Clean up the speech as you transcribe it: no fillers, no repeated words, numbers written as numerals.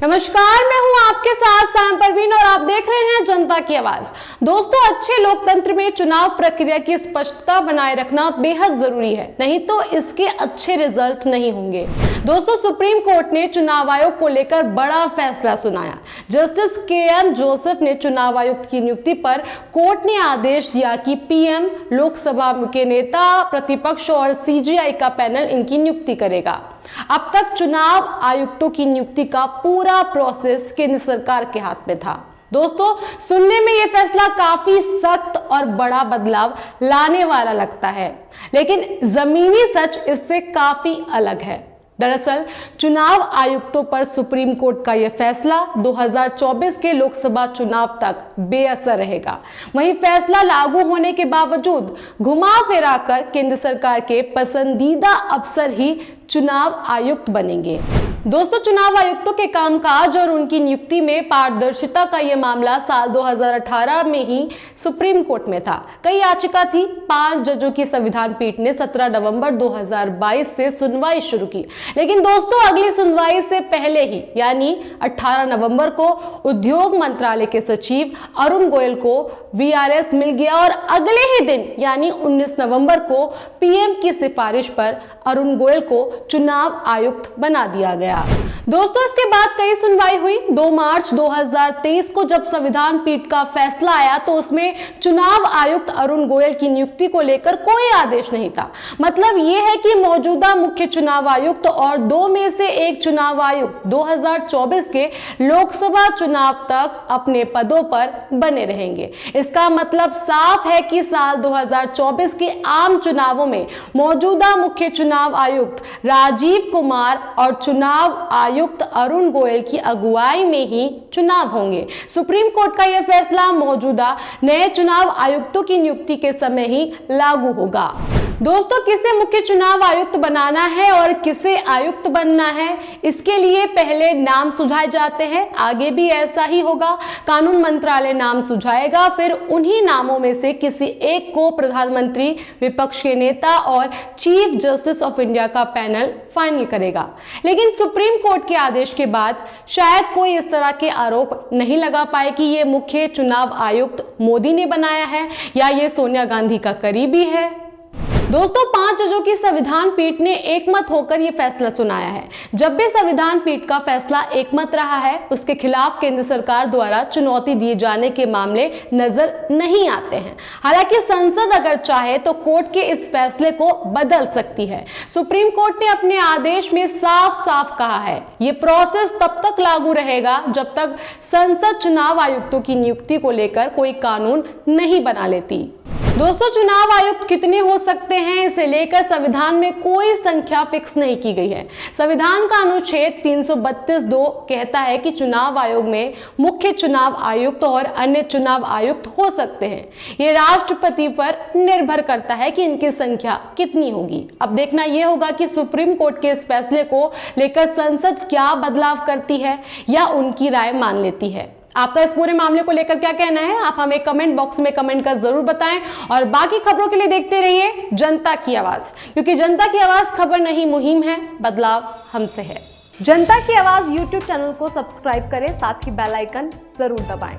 नमस्कार, मैं हूं आपके साथ साम परवीन और आप देख रहे हैं जनता की आवाज। दोस्तों, अच्छे लोकतंत्र में चुनाव प्रक्रिया की स्पष्टता बनाए रखना बेहद जरूरी है, नहीं तो इसके अच्छे रिजल्ट नहीं होंगे। दोस्तों, सुप्रीम कोर्ट ने चुनाव आयोग को लेकर बड़ा फैसला सुनाया। Justice KM. जोसेफ ने चुनाव आयुक्त की नियुक्ति पर कोर्ट ने आदेश दिया कि पीएम, लोकसभा के नेता, प्रतिपक्ष और सीजीआई का पैनल इनकी नियुक्ति करेगा। अब तक चुनाव आयुक्तों की नियुक्ति का पूरा प्रोसेस केंद्र सरकार के हाथ में था। दोस्तों, सुनने में यह फैसला काफी सख्त और बड़ा बदलाव लाने वाला लगता है, लेकिन जमीनी सच इससे काफी अलग है। दरअसल चुनाव आयुक्तों पर सुप्रीम कोर्ट का यह फैसला 2024 के लोकसभा चुनाव तक बेअसर रहेगा। वहीं फैसला लागू होने के बावजूद घुमा फिरा कर केंद्र सरकार के पसंदीदा अफसर ही चुनाव आयुक्त बनेंगे। दोस्तों, चुनाव आयुक्तों के कामकाज और उनकी नियुक्ति में पारदर्शिता का यह मामला साल 2018 में ही सुप्रीम कोर्ट में था। कई याचिका थी। 5 जजों की संविधान पीठ ने 17 नवंबर 2022 से सुनवाई शुरू की, लेकिन दोस्तों अगली सुनवाई से पहले ही यानी 18 नवंबर को उद्योग मंत्रालय के सचिव अरुण गोयल को वीआरएस मिल गया और अगले ही दिन यानी 19 नवंबर को पीएम की सिफारिश पर अरुण गोयल को चुनाव आयुक्त बना दिया गया। दोस्तों, इसके बाद कई सुनवाई हुई। 2 मार्च 2023 को जब संविधान पीठ का फैसला आया तो उसमें चुनाव आयुक्त अरुण गोयल की नियुक्ति को लेकर कोई आदेश नहीं था। मतलब यह है कि मौजूदा मुख्य चुनाव आयुक्त और 2 में से एक चुनाव आयुक्त 2024 के लोकसभा चुनाव तक अपने पदों पर बने रहेंगे। इसका मतलब साफ है कि साल 2024 के आम चुनावों में मौजूदा मुख्य चुनाव आयुक्त राजीव कुमार और चुनाव आयुक्त अरुण गोयल की अगुवाई में ही चुनाव होंगे। सुप्रीम कोर्ट का यह फैसला मौजूदा नए चुनाव आयुक्तों की नियुक्ति के समय ही लागू होगा। दोस्तों, किसे मुख्य चुनाव आयुक्त बनाना है और किसे आयुक्त बनना है, इसके लिए पहले नाम सुझाए जाते हैं। आगे भी ऐसा ही होगा। कानून मंत्रालय नाम सुझाएगा, फिर उन्हीं नामों में से किसी एक को प्रधानमंत्री, विपक्ष के नेता और चीफ जस्टिस ऑफ इंडिया का पैनल फाइनल करेगा। लेकिन सुप्रीम कोर्ट के आदेश के बाद शायद कोई इस तरह के आरोप नहीं लगा पाए कि ये मुख्य चुनाव आयुक्त मोदी ने बनाया है या ये सोनिया गांधी का करीबी है। दोस्तों, 5 जजों की संविधान पीठ ने एकमत होकर यह फैसला सुनाया है। जब भी संविधान पीठ का फैसला एकमत रहा है, उसके खिलाफ केंद्र सरकार द्वारा चुनौती दिए जाने के मामले नजर नहीं आते हैं। हालांकि संसद अगर चाहे तो कोर्ट के इस फैसले को बदल सकती है। सुप्रीम कोर्ट ने अपने आदेश में साफ साफ कहा है, ये प्रोसेस तब तक लागू रहेगा जब तक संसद चुनाव आयुक्तों की नियुक्ति को लेकर कोई कानून नहीं बना लेती। दोस्तों, चुनाव आयुक्त कितने हो सकते हैं, इसे लेकर संविधान में कोई संख्या फिक्स नहीं की गई है। संविधान का अनुच्छेद 332(2) कहता है कि चुनाव आयोग में मुख्य चुनाव आयुक्त और अन्य चुनाव आयुक्त हो सकते हैं। ये राष्ट्रपति पर निर्भर करता है कि इनकी संख्या कितनी होगी। अब देखना यह होगा कि सुप्रीम कोर्ट के इस फैसले को लेकर संसद क्या बदलाव करती है या उनकी राय मान लेती है। आपका इस पूरे मामले को लेकर क्या कहना है, आप हमें कमेंट बॉक्स में कमेंट कर जरूर बताएं और बाकी खबरों के लिए देखते रहिए जनता की आवाज, क्योंकि जनता की आवाज खबर नहीं मुहिम है, बदलाव हमसे है। जनता की आवाज YouTube चैनल को सब्सक्राइब करें, साथ ही बेल आइकन जरूर दबाएं।